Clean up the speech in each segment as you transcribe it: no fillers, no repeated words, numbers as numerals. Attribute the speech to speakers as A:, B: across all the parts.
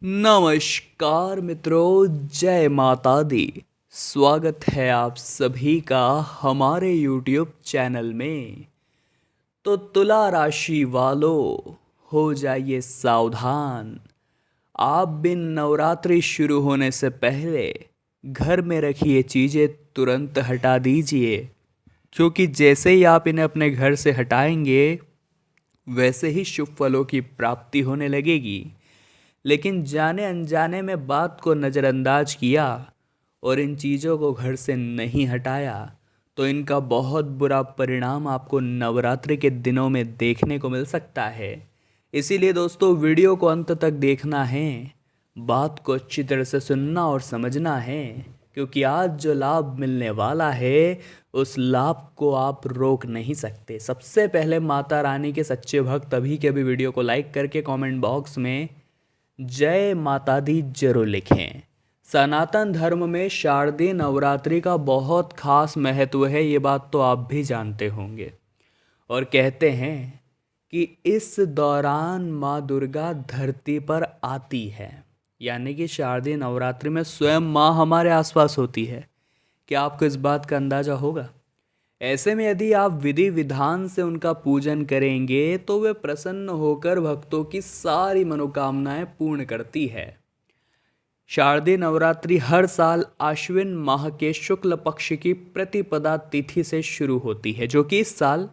A: नमस्कार मित्रों, जय माता दी। स्वागत है आप सभी का हमारे YouTube चैनल में। तो तुला राशि वालों, हो जाइए सावधान। आप बिन नवरात्रि शुरू होने से पहले घर में रखी ये चीज़ें तुरंत हटा दीजिए, क्योंकि जैसे ही आप इन्हें अपने घर से हटाएंगे वैसे ही शुभ फलों की प्राप्ति होने लगेगी। लेकिन जाने अनजाने में बात को नज़रअंदाज किया और इन चीज़ों को घर से नहीं हटाया तो इनका बहुत बुरा परिणाम आपको नवरात्रि के दिनों में देखने को मिल सकता है। इसीलिए दोस्तों, वीडियो को अंत तक देखना है, बात को अच्छी तरह से सुनना और समझना है, क्योंकि आज जो लाभ मिलने वाला है उस लाभ को आप रोक नहीं सकते। सबसे पहले माता रानी के सच्चे भक्त अभी के अभी वीडियो को लाइक करके कमेंट बॉक्स में जय माता दी जरूर लिखें। सनातन धर्म में शारदीय नवरात्रि का बहुत खास महत्व है, ये बात तो आप भी जानते होंगे। और कहते हैं कि इस दौरान माँ दुर्गा धरती पर आती है, यानी कि शारदीय नवरात्रि में स्वयं माँ हमारे आसपास होती है। क्या आपको इस बात का अंदाजा होगा? ऐसे में यदि आप विधि विधान से उनका पूजन करेंगे तो वे प्रसन्न होकर भक्तों की सारी मनोकामनाएं पूर्ण करती है। शारदीय नवरात्रि हर साल आश्विन माह के शुक्ल पक्ष की प्रतिपदा तिथि से शुरू होती है, जो कि इस साल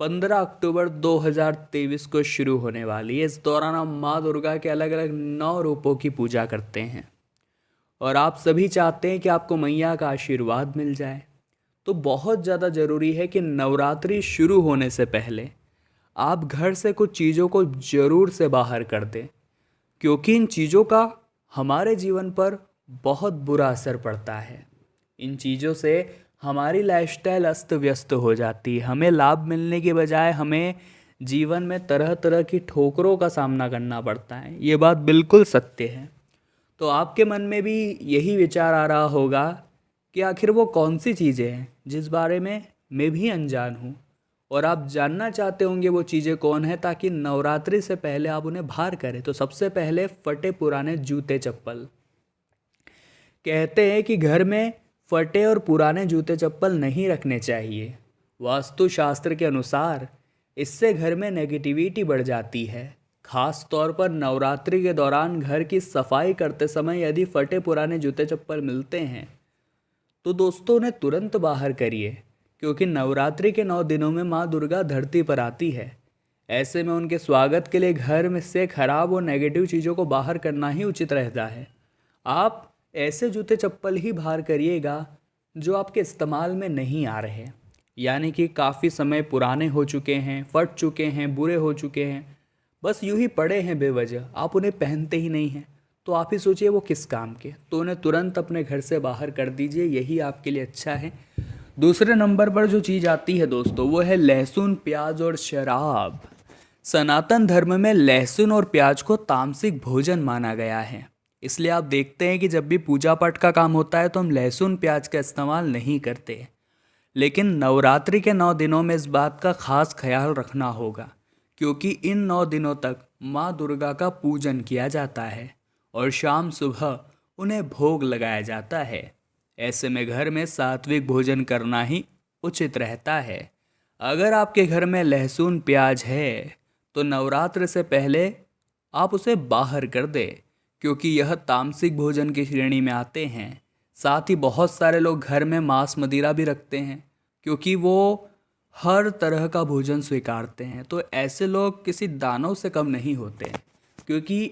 A: 15 अक्टूबर 2023 को शुरू होने वाली है। इस दौरान हम माँ दुर्गा के अलग अलग 9 रूपों की पूजा करते हैं और आप सभी चाहते हैं कि आपको मैया का आशीर्वाद मिल जाए। तो बहुत ज़्यादा ज़रूरी है कि नवरात्रि शुरू होने से पहले आप घर से कुछ चीज़ों को ज़रूर से बाहर कर दें, क्योंकि इन चीज़ों का हमारे जीवन पर बहुत बुरा असर पड़ता है। इन चीज़ों से हमारी लाइफस्टाइल अस्त व्यस्त हो जाती है। हमें लाभ मिलने के बजाय हमें जीवन में तरह तरह की ठोकरों का सामना करना पड़ता है। ये बात बिल्कुल सत्य है। तो आपके मन में भी यही विचार आ रहा होगा कि आखिर वो कौन सी चीज़ें हैं जिस बारे में मैं भी अनजान हूँ, और आप जानना चाहते होंगे वो चीज़ें कौन है, ताकि नवरात्रि से पहले आप उन्हें बाहर करें। तो सबसे पहले फटे पुराने जूते चप्पल। कहते हैं कि घर में फटे और पुराने जूते चप्पल नहीं रखने चाहिए। वास्तुशास्त्र के अनुसार इससे घर में नेगेटिविटी बढ़ जाती है। खास तौर पर नवरात्रि के दौरान घर की सफाई करते समय यदि फटे पुराने जूते चप्पल मिलते हैं तो दोस्तों उन्हें तुरंत बाहर करिए, क्योंकि नवरात्रि के 9 दिनों में माँ दुर्गा धरती पर आती है। ऐसे में उनके स्वागत के लिए घर में से खराब और नेगेटिव चीज़ों को बाहर करना ही उचित रहता है। आप ऐसे जूते चप्पल ही बाहर करिएगा जो आपके इस्तेमाल में नहीं आ रहे, यानी कि काफ़ी समय पुराने हो चुके हैं, फट चुके हैं, बुरे हो चुके हैं, बस यूं ही पड़े हैं बेवजह, आप उन्हें पहनते ही नहीं हैं। तो आप ही सोचिए वो किस काम के, तो उन्हें तुरंत अपने घर से बाहर कर दीजिए, यही आपके लिए अच्छा है। दूसरे नंबर पर जो चीज़ आती है दोस्तों, वो है लहसुन, प्याज और शराब। सनातन धर्म में लहसुन और प्याज को तामसिक भोजन माना गया है। इसलिए आप देखते हैं कि जब भी पूजा पाठ का काम होता है तो हम लहसुन प्याज का इस्तेमाल नहीं करते। लेकिन नवरात्रि के 9 दिनों में इस बात का खास ख्याल रखना होगा, क्योंकि इन 9 दिनों तक माँ दुर्गा का पूजन किया जाता है और शाम सुबह उन्हें भोग लगाया जाता है। ऐसे में घर में सात्विक भोजन करना ही उचित रहता है। अगर आपके घर में लहसुन प्याज है तो नवरात्र से पहले आप उसे बाहर कर दें, क्योंकि यह तामसिक भोजन की श्रेणी में आते हैं। साथ ही बहुत सारे लोग घर में मांस मदिरा भी रखते हैं, क्योंकि वो हर तरह का भोजन स्वीकारते हैं। तो ऐसे लोग किसी दानव से कम नहीं होते, क्योंकि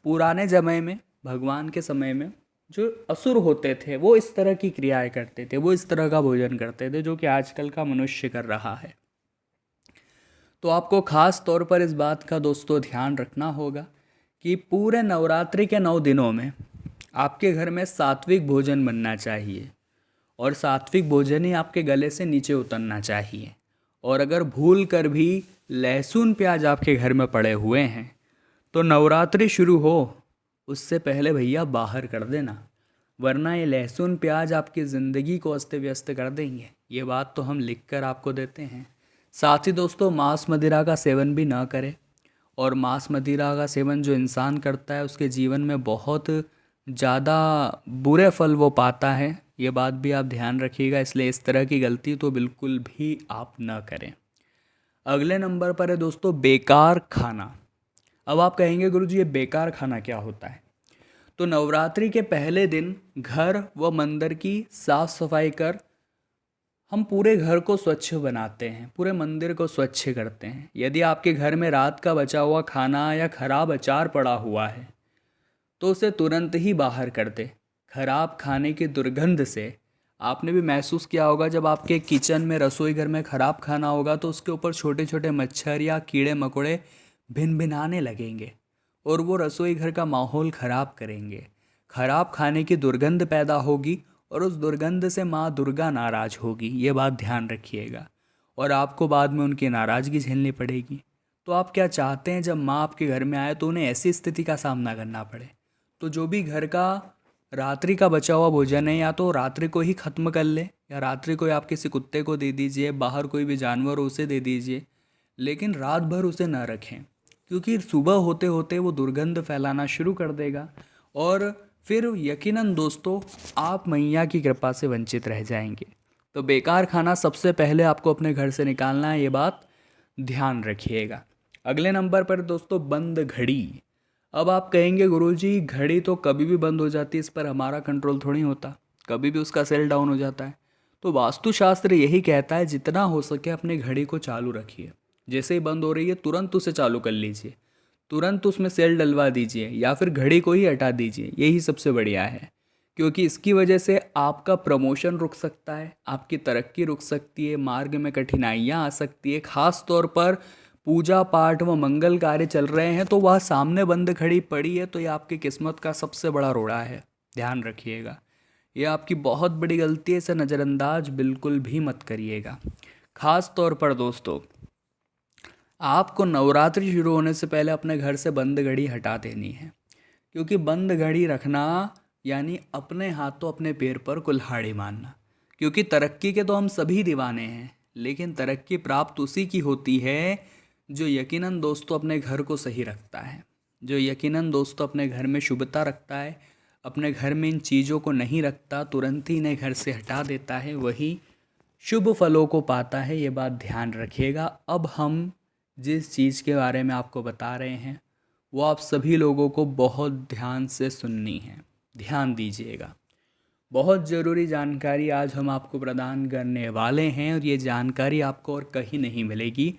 A: पुराने समय में, भगवान के समय में, जो असुर होते थे वो इस तरह की क्रियाएं करते थे, वो इस तरह का भोजन करते थे जो कि आजकल का मनुष्य कर रहा है। तो आपको खास तौर पर इस बात का दोस्तों ध्यान रखना होगा कि पूरे नवरात्रि के 9 दिनों में आपके घर में सात्विक भोजन बनना चाहिए, और सात्विक भोजन ही आपके गले से नीचे उतरना चाहिए। और अगर भूल कर भी लहसुन प्याज आपके घर में पड़े हुए हैं तो नवरात्रि शुरू हो उससे पहले भैया बाहर कर देना, वरना ये लहसुन प्याज आपकी ज़िंदगी को अस्त व्यस्त कर देंगे। ये बात तो हम लिख कर आपको देते हैं। साथ ही दोस्तों, मांस मदिरा का सेवन भी ना करें, और मांस मदिरा का सेवन जो इंसान करता है उसके जीवन में बहुत ज़्यादा बुरे फल वो पाता है। ये बात भी आप ध्यान रखिएगा, इसलिए इस तरह की गलती तो बिल्कुल भी आप न करें। अगले नंबर पर है दोस्तों बेकार खाना। अब आप कहेंगे गुरुजी ये बेकार खाना क्या होता है? तो नवरात्रि के पहले दिन घर व मंदिर की साफ सफाई कर हम पूरे घर को स्वच्छ बनाते हैं, पूरे मंदिर को स्वच्छ करते हैं। यदि आपके घर में रात का बचा हुआ खाना या खराब अचार पड़ा हुआ है तो उसे तुरंत ही बाहर कर दे। खराब खाने की दुर्गंध से आपने भी महसूस किया होगा, जब आपके किचन में रसोई घर में खराब खाना होगा तो उसके ऊपर छोटे छोटे मच्छर या कीड़े मकोड़े भिन भिनाने लगेंगे और वो रसोई घर का माहौल खराब करेंगे। खराब खाने की दुर्गंध पैदा होगी और उस दुर्गंध से माँ दुर्गा नाराज होगी, ये बात ध्यान रखिएगा, और आपको बाद में उनकी नाराज़गी झेलनी पड़ेगी। तो आप क्या चाहते हैं, जब माँ आपके घर में आए तो उन्हें ऐसी स्थिति का सामना करना पड़े? तो जो भी घर का रात्रि का बचा हुआ भोजन है या तो रात्रि को ही ख़त्म कर ले, या रात्रि को आप किसी कुत्ते को दे दीजिए, बाहर कोई भी जानवर हो उसे दे दीजिए, लेकिन रात भर उसे न रखें, क्योंकि सुबह होते होते वो दुर्गंध फैलाना शुरू कर देगा और फिर यकीनन दोस्तों आप मैया की कृपा से वंचित रह जाएंगे। तो बेकार खाना सबसे पहले आपको अपने घर से निकालना है, ये बात ध्यान रखिएगा। अगले नंबर पर दोस्तों बंद घड़ी। अब आप कहेंगे गुरुजी घड़ी तो कभी भी बंद हो जाती है, इस पर हमारा कंट्रोल थोड़ी होता, कभी भी उसका सेल डाउन हो जाता है। तो वास्तुशास्त्र यही कहता है जितना हो सके अपने घड़ी को चालू रखिए। जैसे ही बंद हो रही है तुरंत उसे चालू कर लीजिए, तुरंत उसमें सेल डलवा दीजिए या फिर घड़ी को ही हटा दीजिए, यही सबसे बढ़िया है। क्योंकि इसकी वजह से आपका प्रमोशन रुक सकता है, आपकी तरक्की रुक सकती है, मार्ग में कठिनाइयाँ आ सकती है। खास तौर पर पूजा पाठ व मंगल कार्य चल रहे हैं तो वह सामने बंद घड़ी पड़ी है तो ये आपकी किस्मत का सबसे बड़ा रोड़ा है, ध्यान रखिएगा। ये आपकी बहुत बड़ी गलती है, इसे नज़रअंदाज बिल्कुल भी मत करिएगा। खास तौर पर दोस्तों आपको नवरात्रि शुरू होने से पहले अपने घर से बंद घड़ी हटा देनी है, क्योंकि बंद घड़ी रखना यानी अपने हाथों अपने पैर पर कुल्हाड़ी मारना। क्योंकि तरक्की के तो हम सभी दीवाने हैं, लेकिन तरक्की प्राप्त उसी की होती है जो यकीनन दोस्तों अपने घर को सही रखता है, जो यकीनन दोस्तों अपने घर में शुभता रखता है, अपने घर में इन चीज़ों को नहीं रखता, तुरंत ही इन्हें घर से हटा देता है, वही शुभ फलों को पाता है। ये बात ध्यान रखिएगा। अब हम जिस चीज़ के बारे में आपको बता रहे हैं वो आप सभी लोगों को बहुत ध्यान से सुननी है, ध्यान दीजिएगा। बहुत ज़रूरी जानकारी आज हम आपको प्रदान करने वाले हैं और ये जानकारी आपको और कहीं नहीं मिलेगी।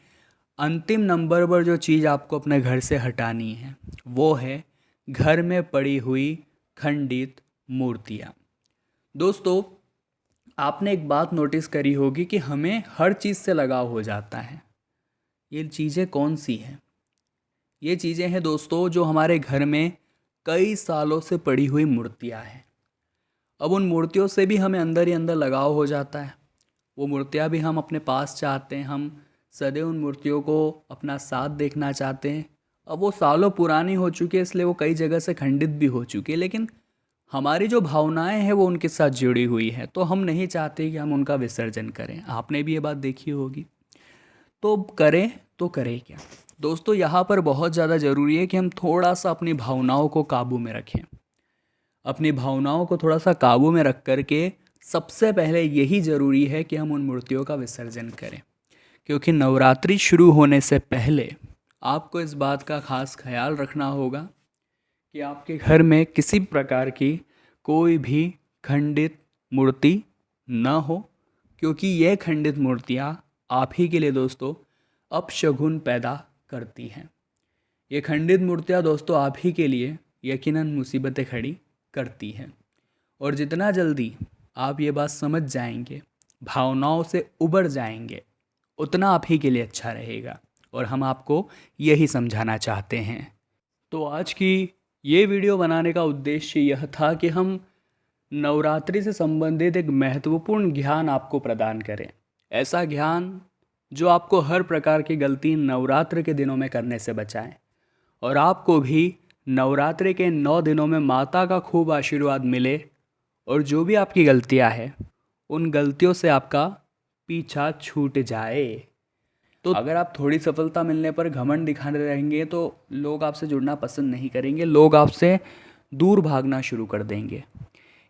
A: अंतिम नंबर पर जो चीज़ आपको अपने घर से हटानी है वो है घर में पड़ी हुई खंडित मूर्तियाँ। दोस्तों आपने एक बात नोटिस करी होगी कि हमें हर चीज़ से लगाव हो जाता है। ये चीज़ें कौन सी हैं? ये चीज़ें हैं दोस्तों जो हमारे घर में कई सालों से पड़ी हुई मूर्तियाँ हैं। अब उन मूर्तियों से भी हमें अंदर ही अंदर लगाव हो जाता है, वो मूर्तियाँ भी हम अपने पास चाहते हैं, हम सदैव उन मूर्तियों को अपना साथ देखना चाहते हैं। अब वो सालों पुरानी हो चुकी है, इसलिए वो कई जगह से खंडित भी हो चुकी है, लेकिन हमारी जो भावनाएं हैं वो उनके साथ जुड़ी हुई है, तो हम नहीं चाहते कि हम उनका विसर्जन करें। आपने भी ये बात देखी होगी। तो करें तो करें क्या दोस्तों? यहाँ पर बहुत ज़्यादा ज़रूरी है कि हम थोड़ा सा अपनी भावनाओं को काबू में रखें। अपनी भावनाओं को थोड़ा सा काबू में रख कर के सबसे पहले यही ज़रूरी है कि हम उन मूर्तियों का विसर्जन करें, क्योंकि नवरात्रि शुरू होने से पहले आपको इस बात का खास ख्याल रखना होगा कि आपके घर में किसी प्रकार की कोई भी खंडित मूर्ति न हो, क्योंकि यह खंडित मूर्तियाँ आप ही के लिए दोस्तों अपशगुन पैदा करती हैं। ये खंडित मूर्तियाँ दोस्तों आप ही के लिए यकीनन मुसीबतें खड़ी करती हैं, और जितना जल्दी आप ये बात समझ जाएंगे, भावनाओं से उबर जाएंगे, उतना आप ही के लिए अच्छा रहेगा, और हम आपको यही समझाना चाहते हैं। तो आज की ये वीडियो बनाने का उद्देश्य यह था कि हम नवरात्रि से संबंधित एक महत्वपूर्ण ज्ञान आपको प्रदान करें, ऐसा ज्ञान जो आपको हर प्रकार की गलती नवरात्र के दिनों में करने से बचाएं, और आपको भी नवरात्रि के 9 दिनों में माता का खूब आशीर्वाद मिले, और जो भी आपकी गलतियां हैं उन गलतियों से आपका पीछा छूट जाए। तो अगर आप थोड़ी सफलता मिलने पर घमंड दिखाने रहेंगे तो लोग आपसे जुड़ना पसंद नहीं करेंगे, लोग आपसे दूर भागना शुरू कर देंगे।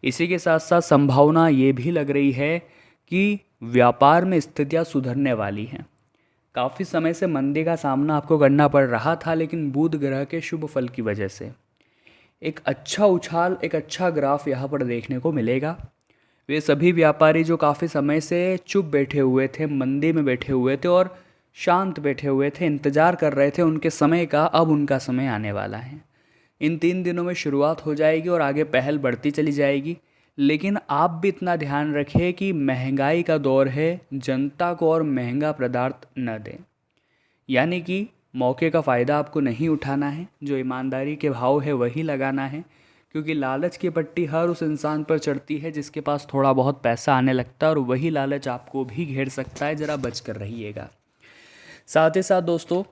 A: इसी के साथ साथ संभावना ये भी लग रही है कि व्यापार में स्थितियां सुधरने वाली हैं। काफ़ी समय से मंदी का सामना आपको करना पड़ रहा था, लेकिन बुध ग्रह के शुभ फल की वजह से एक अच्छा उछाल, एक अच्छा ग्राफ यहाँ पर देखने को मिलेगा। वे सभी व्यापारी जो काफ़ी समय से चुप बैठे हुए थे, मंदी में बैठे हुए थे और शांत बैठे हुए थे, इंतज़ार कर रहे थे उनके समय का, अब उनका समय आने वाला है। इन 3 दिनों में शुरुआत हो जाएगी और आगे पहल बढ़ती चली जाएगी। लेकिन आप भी इतना ध्यान रखें कि महंगाई का दौर है, जनता को और महंगा पदार्थ न दें। यानी कि मौके का फ़ायदा आपको नहीं उठाना है, जो ईमानदारी के भाव है वही लगाना है, क्योंकि लालच की पट्टी हर उस इंसान पर चढ़ती है जिसके पास थोड़ा बहुत पैसा आने लगता है, और वही लालच आपको भी घेर सकता है। ज़रा बच कर रहिएगा। साथ ही साथ दोस्तों,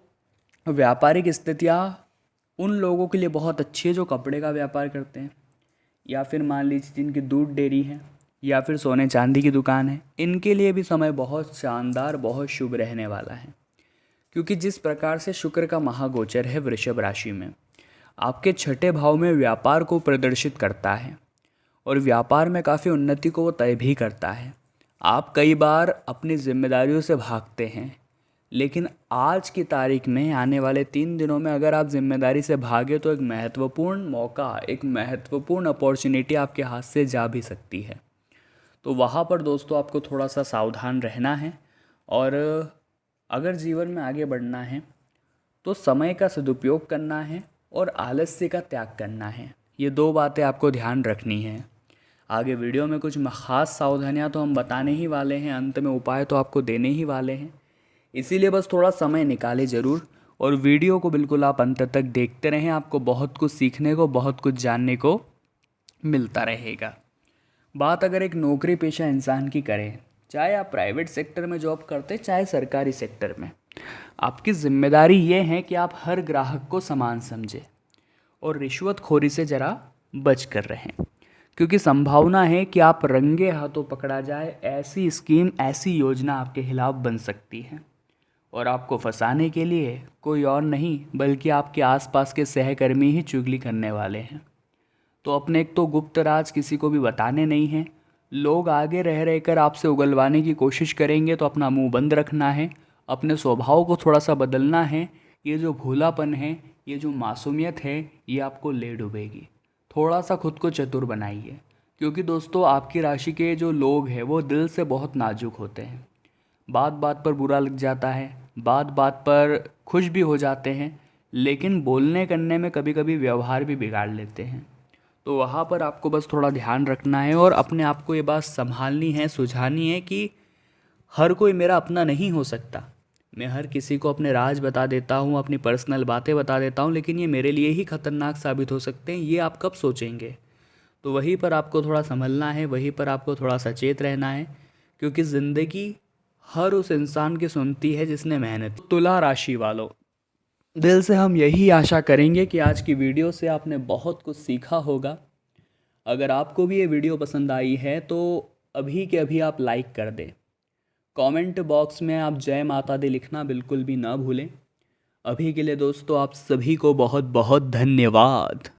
A: व्यापारिक स्थितियाँ उन लोगों के लिए बहुत अच्छी है जो कपड़े का व्यापार करते हैं, या फिर मान लीजिए जिनकी दूध डेयरी है, या फिर सोने चांदी की दुकान है। इनके लिए भी समय बहुत शानदार, बहुत शुभ रहने वाला है, क्योंकि जिस प्रकार से शुक्र का महागोचर है वृषभ राशि में, आपके छठे भाव में व्यापार को प्रदर्शित करता है और व्यापार में काफ़ी उन्नति को वो तय भी करता है। आप कई बार अपनी जिम्मेदारियों से भागते हैं, लेकिन आज की तारीख में आने वाले 3 दिनों में अगर आप जिम्मेदारी से भागे तो एक महत्वपूर्ण मौका, एक महत्वपूर्ण अपॉर्चुनिटी आपके हाथ से जा भी सकती है। तो वहाँ पर दोस्तों आपको थोड़ा सा सावधान रहना है, और अगर जीवन में आगे बढ़ना है तो समय का सदुपयोग करना है और आलस्य का त्याग करना है। ये 2 बातें आपको ध्यान रखनी है। आगे वीडियो में कुछ ख़ास सावधानियां तो हम बताने ही वाले हैं, अंत में उपाय तो आपको देने ही वाले हैं। इसीलिए बस थोड़ा समय निकालें ज़रूर, और वीडियो को बिल्कुल आप अंत तक देखते रहें। आपको बहुत कुछ सीखने को, बहुत कुछ जानने को मिलता रहेगा। बात अगर एक नौकरी पेशा इंसान की करें, चाहे आप प्राइवेट सेक्टर में जॉब करते, चाहे सरकारी सेक्टर में, आपकी जिम्मेदारी ये है कि आप हर ग्राहक को समान समझें और रिश्वतखोरी से ज़रा बच कर रहें, क्योंकि संभावना है कि आप रंगे हाथों पकड़ा जाए, ऐसी स्कीम, ऐसी योजना आपके खिलाफ बन सकती है, और आपको फंसाने के लिए कोई और नहीं बल्कि आपके आसपास के सहकर्मी ही चुगली करने वाले हैं। तो अपने एक तो गुप्त राज किसी को भी बताने नहीं हैं। लोग आगे रह रहकर आपसे उगलवाने की कोशिश करेंगे तो अपना मुंह बंद रखना है, अपने स्वभाव को थोड़ा सा बदलना है। ये जो भोलापन है, ये जो मासूमियत है, ये आपको ले डूबेगी। थोड़ा सा खुद को चतुर बनाइए, क्योंकि दोस्तों आपकी राशि के जो लोग हैं वो दिल से बहुत नाजुक होते हैं। बात बात पर बुरा लग जाता है, बात बात पर खुश भी हो जाते हैं, लेकिन बोलने करने में कभी कभी व्यवहार भी बिगाड़ लेते हैं। तो वहाँ पर आपको बस थोड़ा ध्यान रखना है और अपने आप को ये बात संभालनी है, सुझानी है कि हर कोई मेरा अपना नहीं हो सकता। मैं हर किसी को अपने राज बता देता हूँ, अपनी पर्सनल बातें बता देता हूँ, लेकिन ये मेरे लिए ही खतरनाक साबित हो सकते हैं। ये आप कब सोचेंगे? तो वहीं पर आपको थोड़ा संभलना है, वहीं पर आपको थोड़ा सचेत रहना है, क्योंकि ज़िंदगी हर उस इंसान की सुनती है जिसने मेहनत की। तुला राशि वालों, दिल से हम यही आशा करेंगे कि आज की वीडियो से आपने बहुत कुछ सीखा होगा। अगर आपको भी ये वीडियो पसंद आई है तो अभी के अभी आप लाइक कर दें। कमेंट बॉक्स में आप जय माता दी लिखना बिल्कुल भी ना भूलें। अभी के लिए दोस्तों आप सभी को बहुत बहुत धन्यवाद।